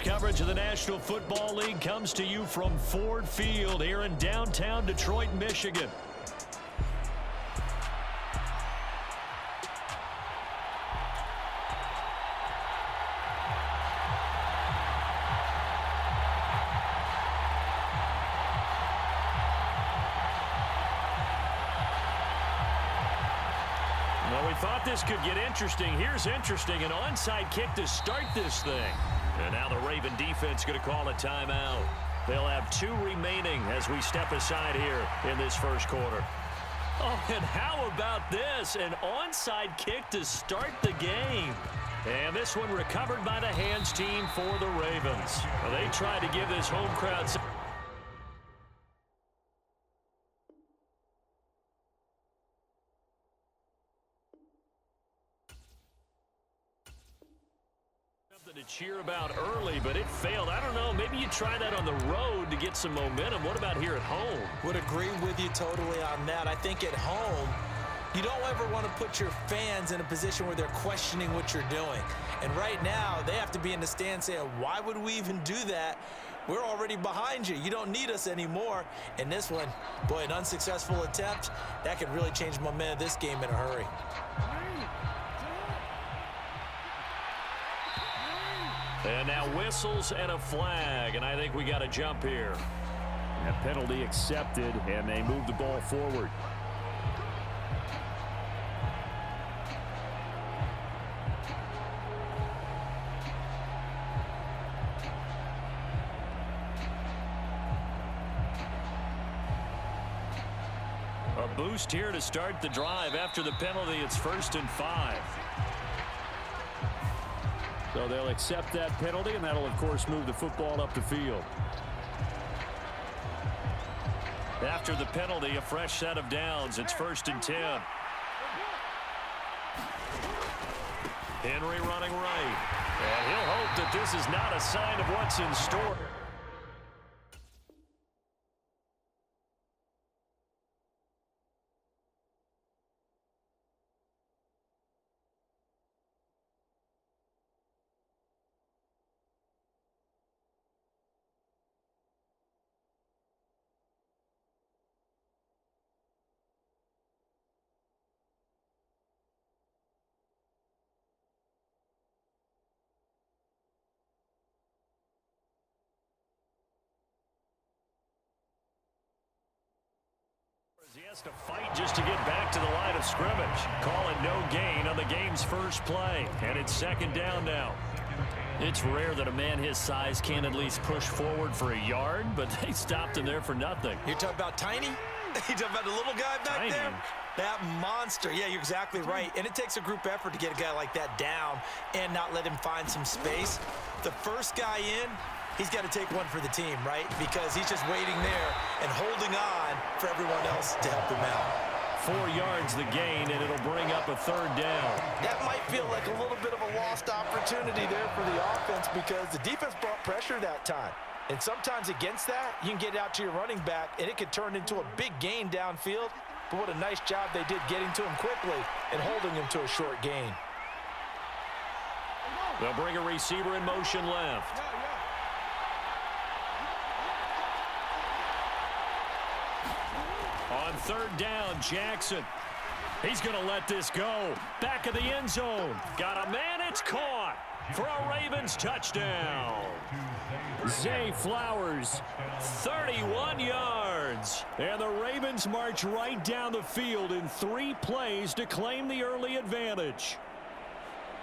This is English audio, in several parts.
coverage of the National Football League comes to you from Ford Field here in downtown Detroit, Michigan. Well, we thought this could get interesting. Here's interesting. An onside kick to start this thing. And now the Raven defense going to call a timeout. They'll have 2 remaining as we step aside here in this first quarter. Oh, and how about this? An onside kick to start the game. And this one recovered by the hands team for the Ravens. Well, they tried to give this home crowd some to cheer about early, but it failed. I don't know. Maybe you try that on the road to get some momentum. What about here at home? Would agree with you totally on that. I think at home, you don't ever want to put your fans in a position where they're questioning what you're doing. And right now, they have to be in the stand saying, why would we even do that? We're already behind you. You don't need us anymore. And this one, boy, an unsuccessful attempt, that could really change the momentum of this game in a hurry. And now whistles and a flag, and I think we got a jump here. That penalty accepted, and they move the ball forward. A boost here to start the drive. After the penalty, it's 1st and 5. So they'll accept that penalty, and that'll, of course, move the football up the field. After the penalty, a fresh set of downs. It's 1st and 10. Henry running right. And he'll hope that this is not a sign of what's in store. He has to fight just to get back to the line of scrimmage. Call it no gain on the game's first play. And it's 2nd down now. It's rare that a man his size can at least push forward for a yard, but they stopped him there for nothing. You're talking about Tiny? You're talking about the little guy back there? That monster. Yeah, you're exactly right. And it takes a group effort to get a guy like that down and not let him find some space. The first guy in, he's got to take one for the team, right? Because he's just waiting there and holding on for everyone else to help him out. 4 yards the gain, and it'll bring up a 3rd down. That might feel like a little bit of a lost opportunity there for the offense because the defense brought pressure that time. And sometimes against that, you can get out to your running back, and it could turn into a big gain downfield. But what a nice job they did getting to him quickly and holding him to a short gain. They'll bring a receiver in motion left. On 3rd down, Jackson. He's going to let this go. Back of the end zone. Got a man. It's caught for a Ravens touchdown. Zay Flowers, 31 yards. And the Ravens march right down the field in 3 plays to claim the early advantage.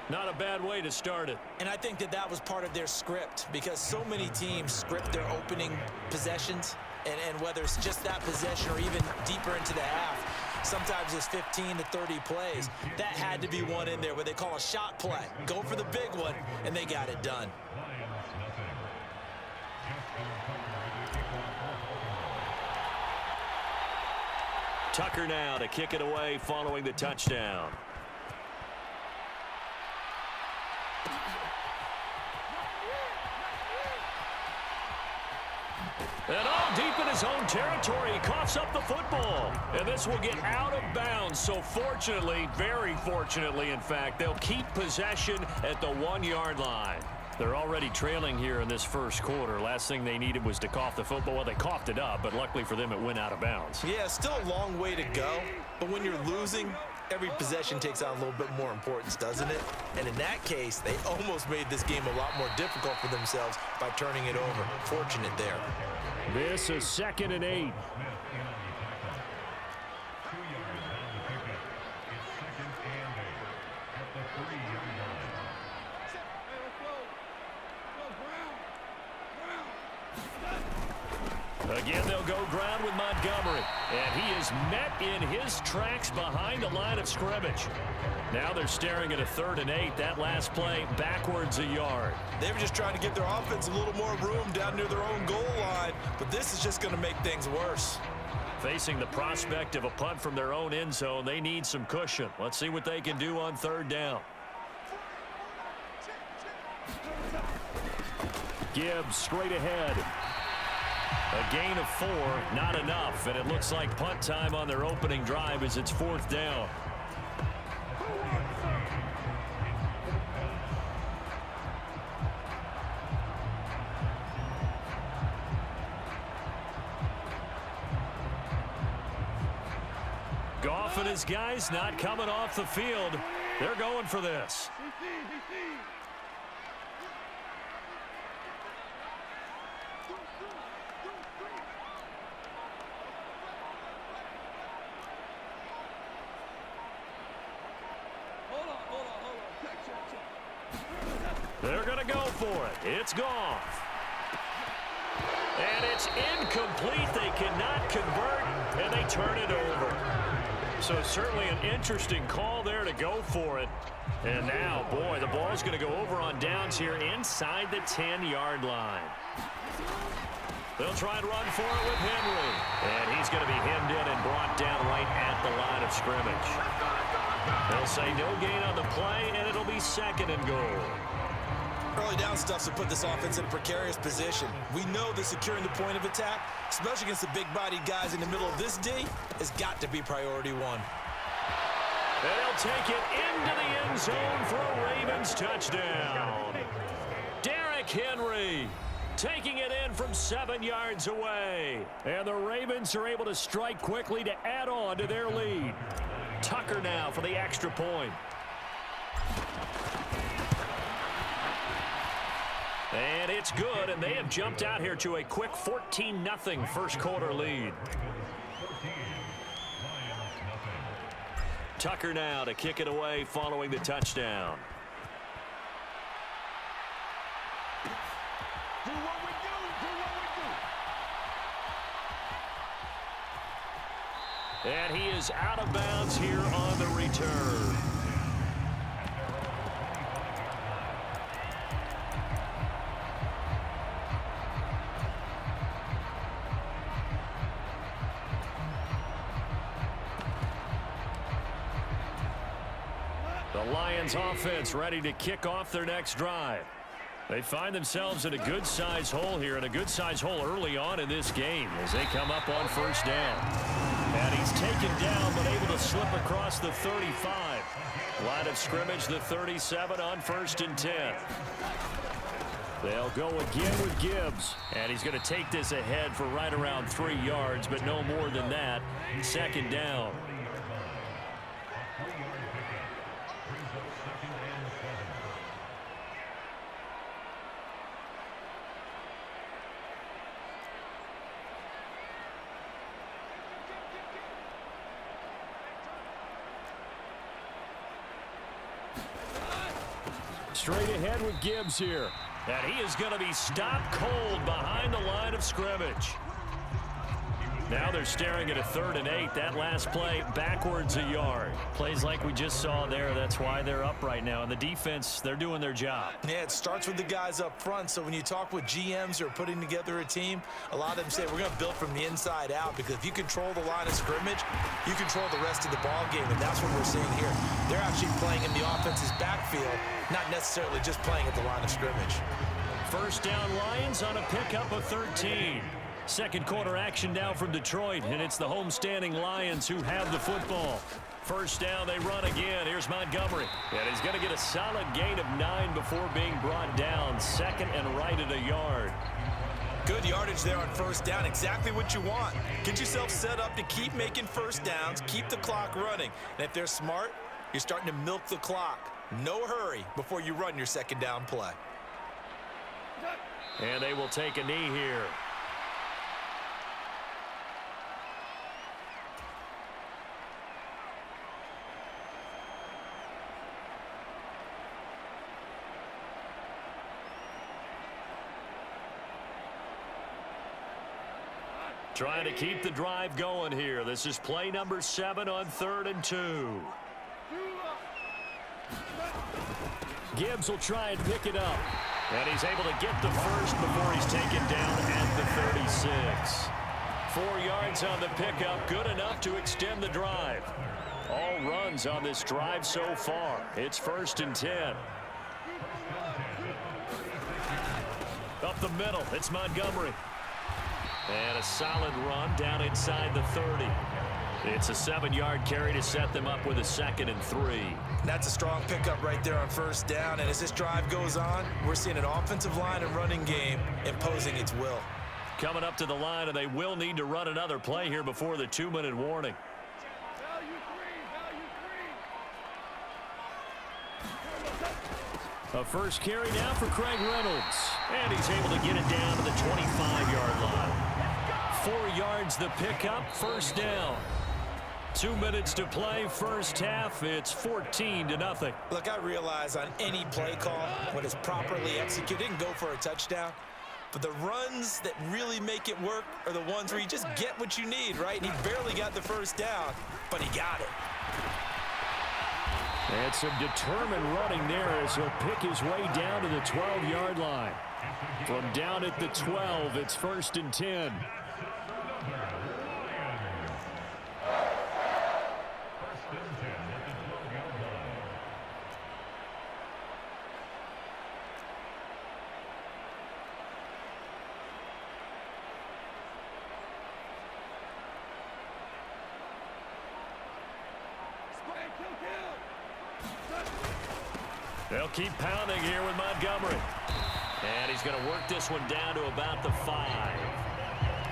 Not a bad way to start it. And I think that that was part of their script because so many teams script their opening possessions. And whether it's just that possession or even deeper into the half, sometimes it's 15 to 30 plays. That had to be one in there where they call a shot play. Go for the big one, and they got it done. Tucker now to kick it away following the touchdown. And all deep in his own territory, he coughs up the football. And this will get out of bounds. So fortunately, very fortunately, in fact, they'll keep possession at the 1-yard line. They're already trailing here in this first quarter. Last thing they needed was to cough the football. Well, they coughed it up, but luckily for them, it went out of bounds. Yeah, still a long way to go. But when you're losing, every possession takes on a little bit more importance, doesn't it? And in that case, they almost made this game a lot more difficult for themselves by turning it over. Fortunate there. This is 2nd and 8. Again, they'll go ground with Montgomery. And he is met in his tracks behind the line of scrimmage. Now they're staring at a 3rd and 8. That last play backwards a yard. They were just trying to give their offense a little more room down near their own goal line. But this is just going to make things worse. Facing the prospect of a punt from their own end zone, they need some cushion. Let's see what they can do on 3rd down. Gibbs straight ahead. A gain of 4, not enough, and it looks like punt time on their opening drive as it's 4th down. Goff and his guys not coming off the field. They're going for this. They're going to go for it. It's Goff. And it's incomplete. They cannot convert, and they turn it over. So certainly an interesting call there to go for it. And now, boy, the ball's going to go over on downs here inside the 10-yard line. They'll try and run for it with Henry. And he's going to be hemmed in and brought down right at the line of scrimmage. They'll say no gain on the play, and it'll be 2nd and goal. Early down stuff to put this offense in a precarious position. We know that securing the point of attack, especially against the big-bodied guys in the middle of this D, has got to be priority 1. And they'll take it into the end zone for a Ravens touchdown. Derrick Henry taking it in from 7 yards away. And the Ravens are able to strike quickly to add on to their lead. Tucker now for the extra point. And it's good, and they have jumped out here to a quick 14-0 first quarter lead. Tucker now to kick it away following the touchdown. And he is out of bounds here on the return. The Lions offense ready to kick off their next drive. They find themselves in a good-sized hole here, and a good-sized hole early on in this game as they come up on 1st down. And he's taken down but able to slip across the 35. Line of scrimmage, the 37 on 1st and 10. They'll go again with Gibbs. And he's going to take this ahead for right around 3 yards, but no more than that. 2nd down. Straight ahead with Gibbs here. And he is going to be stopped cold behind the line of scrimmage. Now they're staring at a 3rd and 8. That last play backwards a yard. Plays like we just saw there. That's why they're up right now. And the defense, they're doing their job. Yeah, it starts with the guys up front. So when you talk with GMs who are putting together a team, a lot of them say we're going to build from the inside out, because if you control the line of scrimmage, you control the rest of the ball game. And that's what we're seeing here. They're actually playing in the offense's backfield, not necessarily just playing at the line of scrimmage. 1st down Lions on a pickup of 13. Second quarter action now from Detroit, and it's the homestanding Lions who have the football. First down, they run again. Here's Montgomery. And he's going to get a solid gain of 9 before being brought down. Second and right at a yard. Good yardage there on first down. Exactly what you want. Get yourself set up to keep making first downs, keep the clock running. And if they're smart, you're starting to milk the clock. No hurry before you run your second down play. And they will take a knee here. Trying to keep the drive going here. This is play number 7 on 3rd and 2. Gibbs will try and pick it up. And he's able to get the first before he's taken down at the 36. 4 yards on the pickup, good enough to extend the drive. All runs on this drive so far. It's 1st and 10. Up the middle, it's Montgomery. And a solid run down inside the 30. It's a 7-yard carry to set them up with a 2nd and 3. That's a strong pickup right there on first down. And as this drive goes on, we're seeing an offensive line and running game imposing its will. Coming up to the line, and they will need to run another play here before the 2-minute warning. A first carry now for Craig Reynolds. And he's able to get it down to the 25-yard line. 4 yards the pickup, first down. 2 minutes to play, first half. It's 14-0. Look, I realize on any play call, when it's properly executed, it can go for a touchdown. But the runs that really make it work are the ones where you just get what you need, right? And he barely got the first down, but he got it. And some determined running there as he'll pick his way down to the 12-yard line. From down at the 12, it's 1st and 10. They'll keep pounding here with Montgomery. And he's going to work this one down to about the 5.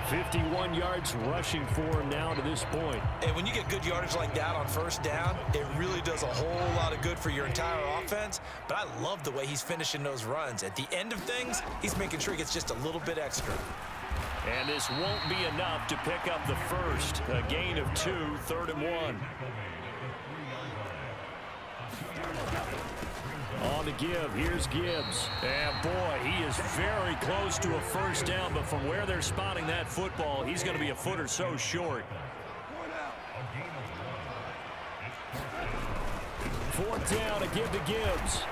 51 yards rushing for him now to this point. And when you get good yardage like that on first down, it really does a whole lot of good for your entire offense. But I love the way he's finishing those runs. At the end of things, he's making sure he gets just a little bit extra. And this won't be enough to pick up the first. A gain of 2, 3rd and 1. On to give. Here's Gibbs. And boy, he is very close to a first down, but from where they're spotting that football, he's going to be a foot or so short. 4th down to give to Gibbs.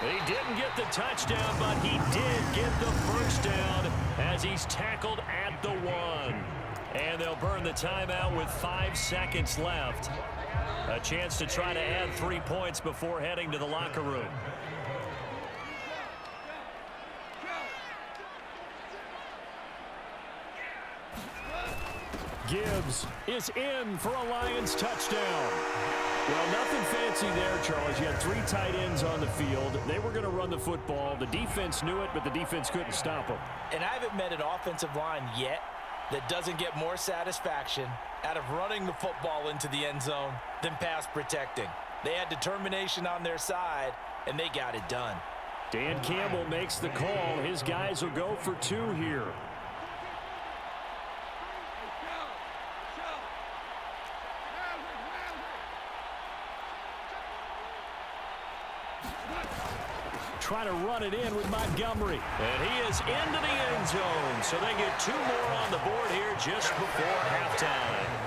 He didn't get the touchdown, but he did get the first down as he's tackled at the 1. And they'll burn the timeout with 5 seconds left. A chance to try to add 3 points before heading to the locker room. Gibbs is in for a Lions touchdown. Well, nothing fancy there, Charles. You had 3 tight ends on the field. They were going to run the football. The defense knew it, but the defense couldn't stop them. And I haven't met an offensive line yet that doesn't get more satisfaction out of running the football into the end zone than pass protecting. They had determination on their side, and they got it done. Dan Campbell makes the call. His guys will go for 2 here. Try to run it in with Montgomery. And he is into the end zone. So they get 2 more on the board here just before halftime.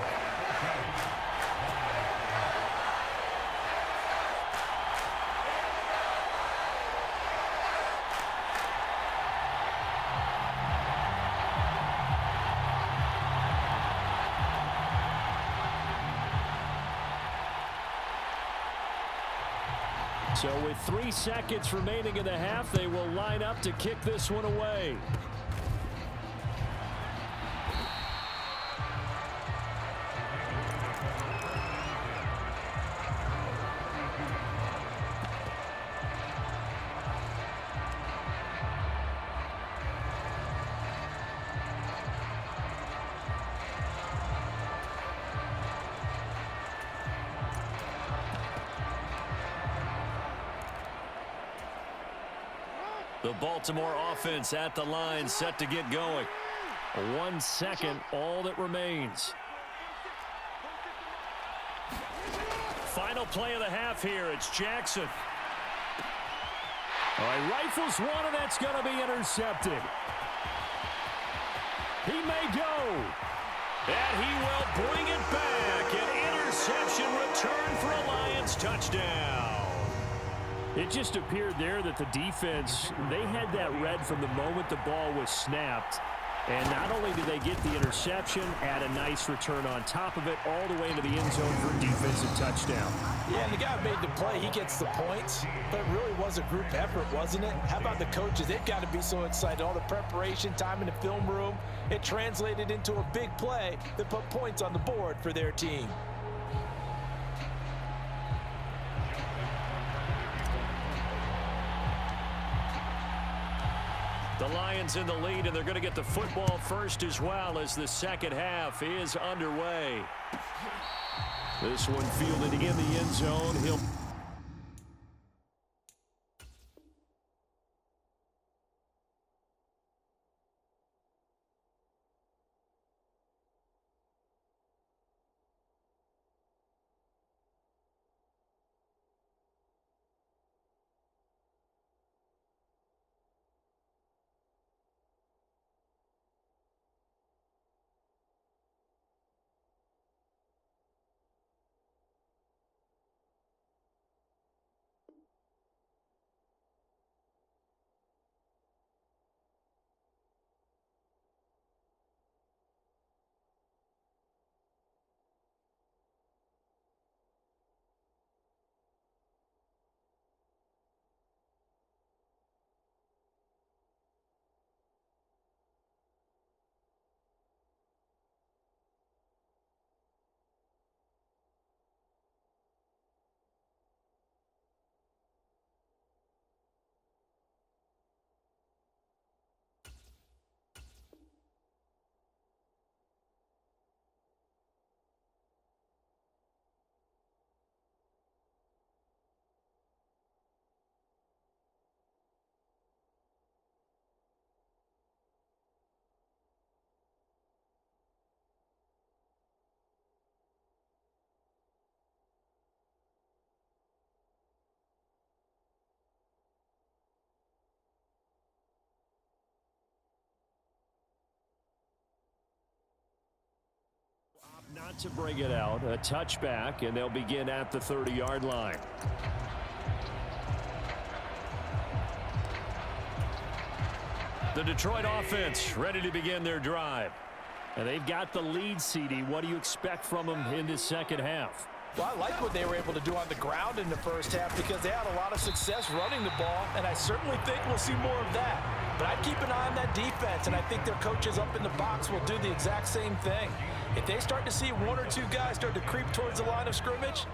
So with 3 seconds remaining in the half, they will line up to kick this one away. The Baltimore offense at the line, set to get going. 1 second, all that remains. Final play of the half here. It's Jackson. All right, rifles one, and that's going to be intercepted. He may go. And he will bring it back. An interception return for a Lions touchdown. It just appeared there that the defense, they had that read from the moment the ball was snapped. And not only did they get the interception, add a nice return on top of it, all the way into the end zone for a defensive touchdown. Yeah, and the guy made the play. He gets the points. But it really was a group effort, wasn't it? How about the coaches? They've got to be so excited. All the preparation, time in the film room, it translated into a big play that put points on the board for their team. The Lions in the lead, and they're going to get the football first as well as the second half is underway. This one fielded in the end zone. He'll not to bring it out. A touchback, and they'll begin at the 30-yard line. The Detroit offense ready to begin their drive. And they've got the lead, CD. What do you expect from them in this second half? Well, I like what they were able to do on the ground in the first half because they had a lot of success running the ball, and I certainly think we'll see more of that. But I'd keep an eye on that defense, and I think their coaches up in the box will do the exact same thing. If they start to see one or two guys start to creep towards the line of scrimmage,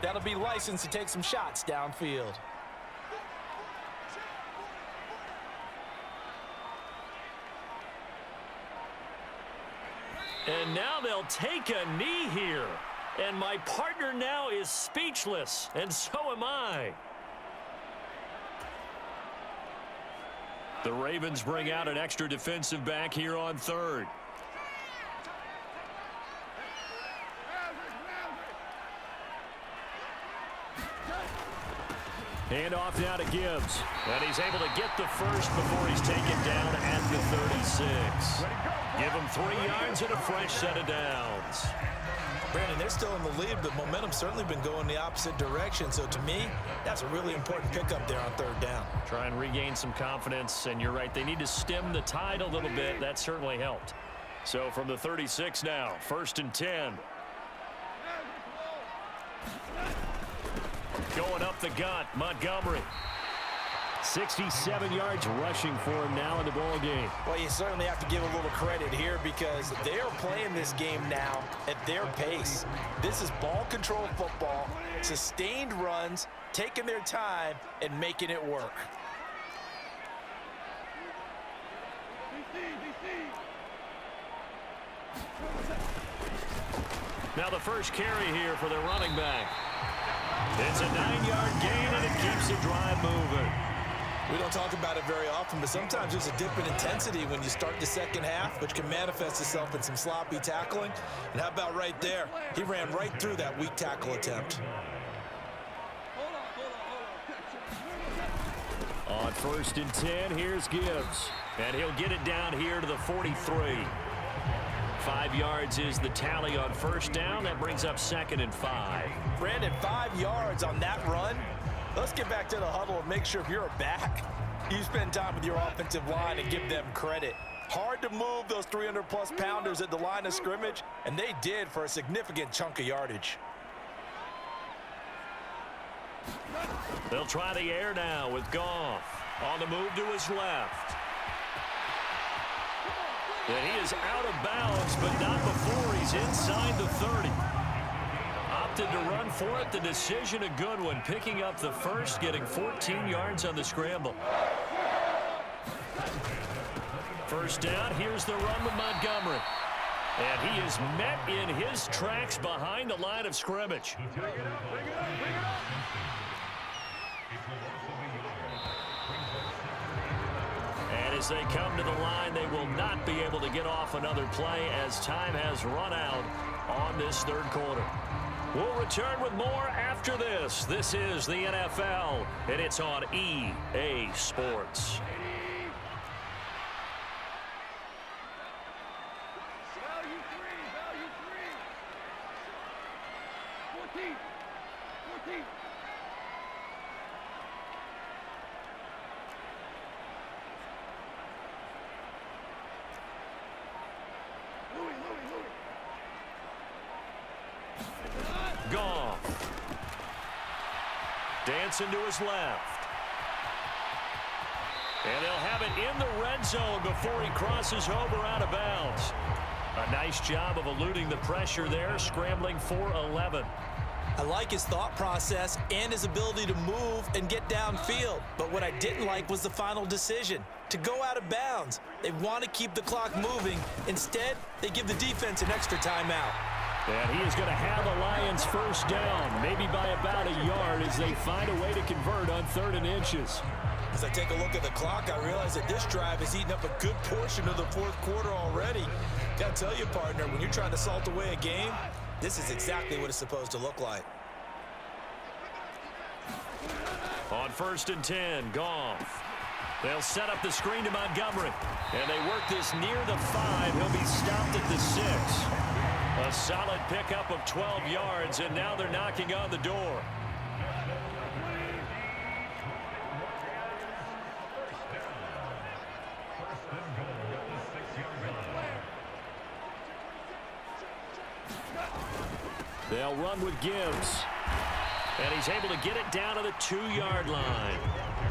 that'll be licensed to take some shots downfield. And now they'll take a knee here. And my partner now is speechless, and so am I. The Ravens bring out an extra defensive back here on third. Hand off now to Gibbs. And he's able to get the first before he's taken down at the 36. Give him 3 yards and a fresh set of downs. Brandon, they're still in the lead, but momentum's certainly been going the opposite direction. So to me, that's a really important pickup there on third down. Try and regain some confidence, and you're right. They need to stem the tide a little bit. That certainly helped. So from the 36 now, 1st and 10. Going up the gut, Montgomery. 67 yards rushing for him now in the ball game. Well, you certainly have to give a little credit here because they are playing this game now at their pace. This is ball control football, sustained runs, taking their time, and making it work. Now the first carry here for their running back. It's a 9-yard gain, and it keeps the drive moving. We don't talk about it very often, but sometimes there's a dip in intensity when you start the second half, which can manifest itself in some sloppy tackling. And how about right there? He ran right through that weak tackle attempt. On 1st and 10, here's Gibbs. And he'll get it down here to the 43. 5 yards is the tally on 1st down. That brings up 2nd and 5. Brandon, 5 yards on that run. Let's get back to the huddle and make sure if you're a back, you spend time with your offensive line and give them credit. Hard to move those 300-plus pounders at the line of scrimmage, and they did for a significant chunk of yardage. They'll try the air now with Goff. On the move to his left. And he is out of bounds, but not before he's inside the 30. Opted to run for it. The decision a good one. Picking up the first, getting 14 yards on the scramble. 1st down. Here's the run with Montgomery. And he is met in his tracks behind the line of scrimmage. And as they come to the line, they will not be able to get off another play as time has run out on this 3rd quarter. We'll return with more after this. This is the NFL, and it's on EA Sports. Goff. Dancing to his left. And they'll have it in the red zone before he crosses over out of bounds. A nice job of eluding the pressure there, scrambling for 11. I like his thought process and his ability to move and get downfield. But what I didn't like was the final decision, to go out of bounds. They want to keep the clock moving. Instead, they give the defense an extra timeout. And he is going to have the Lions 1st down, maybe by about a yard as they find a way to convert on 3rd and inches. As I take a look at the clock, I realize that this drive has eaten up a good portion of the 4th quarter already. Got to tell you, partner, when you're trying to salt away a game, this is exactly what it's supposed to look like. On 1st and 10, Goff. They'll set up the screen to Montgomery. And they work this near the 5. He'll be stopped at the 6. A solid pickup of 12 yards, and now they're knocking on the door. They'll run with Gibbs. And he's able to get it down to the 2-yard line.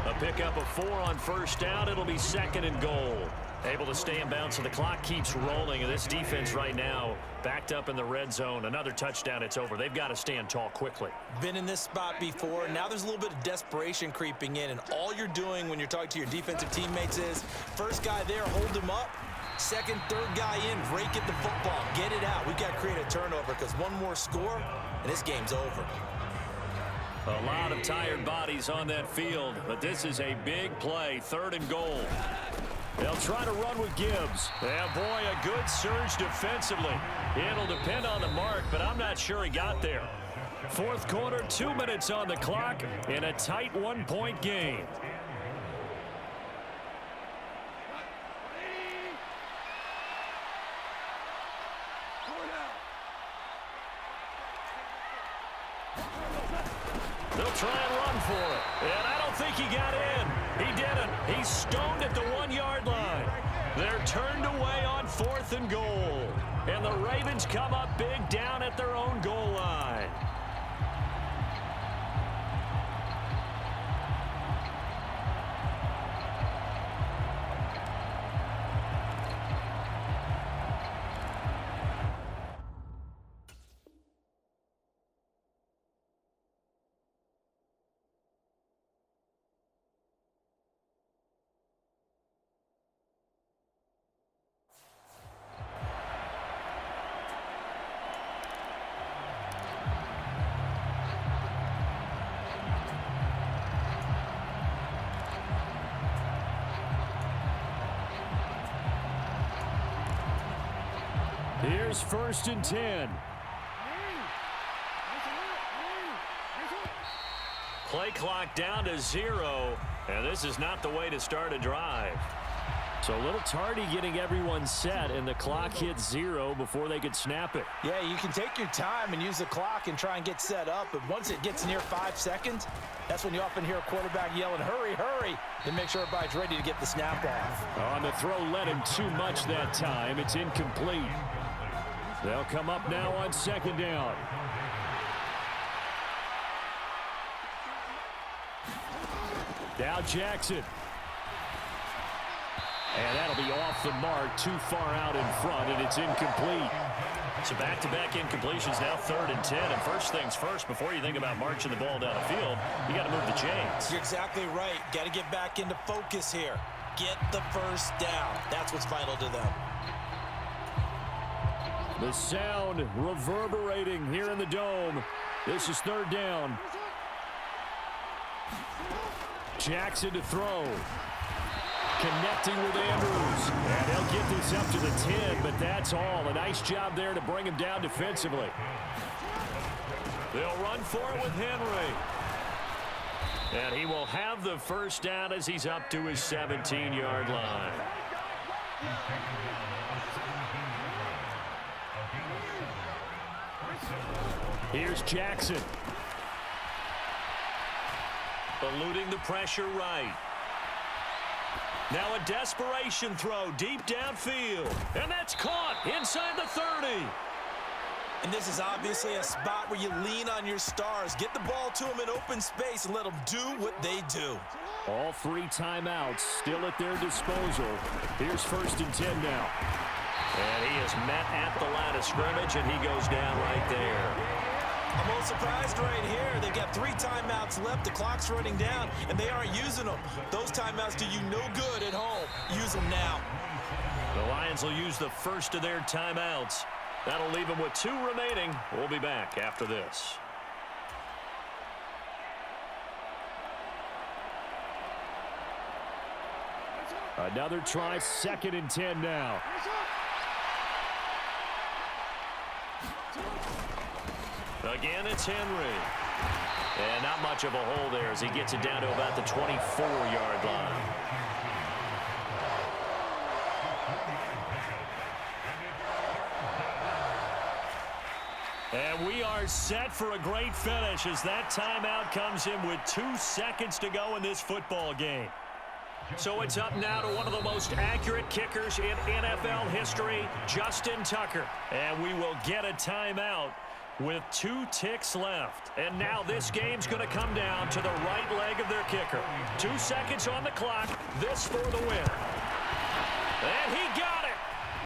A pickup of 4 on 1st down. It'll be 2nd and goal. Able to stay in bounds, so the clock keeps rolling. And this defense right now backed up in the red zone. Another touchdown, it's over. They've got to stand tall quickly. Been in this spot before. Now there's a little bit of desperation creeping in. And all you're doing when you're talking to your defensive teammates is, first guy there, hold him up. Second, third guy in, rake at the football. Get it out. We've got to create a turnover because one more score, and this game's over. A lot of tired bodies on that field, but this is a big play, 3rd and goal. They'll try to run with Gibbs. Yeah, boy, a good surge defensively. It'll depend on the mark, but I'm not sure he got there. 4th quarter, 2 minutes on the clock in a tight 1-point game. They'll try and run for it. And I don't think he got in. He didn't. He's stoned at the 1-yard line. They're turned away on 4th and goal. And the Ravens come up big down at their own goal line. Here's 1st and 10. Play clock down to 0, and this is not the way to start a drive. So a little tardy getting everyone set, and the clock hits 0 before they could snap it. Yeah, you can take your time and use the clock and try and get set up, but once it gets near 5 seconds, that's when you often hear a quarterback yelling, hurry, hurry, to make sure everybody's ready to get the snap off. On the throw led him too much that time. It's incomplete. They'll come up now on 2nd down. Now Jackson. And that'll be off the mark, too far out in front, and it's incomplete. So back-to-back incompletions, now 3rd and 10. And first things first, before you think about marching the ball down the field, you got to move the chains. You're exactly right. Got to get back into focus here. Get the first down. That's what's vital to them. The sound reverberating here in the dome. This is 3rd down. Jackson to throw. Connecting with Andrews. And they'll get this up to the 10, but that's all. A nice job there to bring him down defensively. They'll run for it with Henry. And he will have the first down as he's up to his 17-yard line. Here's Jackson. Eluding the pressure right. Now a desperation throw deep downfield. And that's caught inside the 30. And this is obviously a spot where you lean on your stars. Get the ball to them in open space and let them do what they do. All 3 timeouts still at their disposal. Here's 1st and 10 now. And he is met at the line of scrimmage, and he goes down right there. I'm a little surprised right here. They've got 3 timeouts left. The clock's running down, and they aren't using them. Those timeouts do you no good at home. Use them now. The Lions will use the first of their timeouts. That'll leave them with 2 remaining. We'll be back after this. Another try, 2nd and 10 now. Again, it's Henry. And not much of a hole there as he gets it down to about the 24-yard line. And we are set for a great finish as that timeout comes in with 2 seconds to go in this football game. So it's up now to one of the most accurate kickers in NFL history, Justin Tucker. And we will get a timeout with 2 ticks left. And now this game's going to come down to the right leg of their kicker. 2 seconds on the clock. This for the win. And he got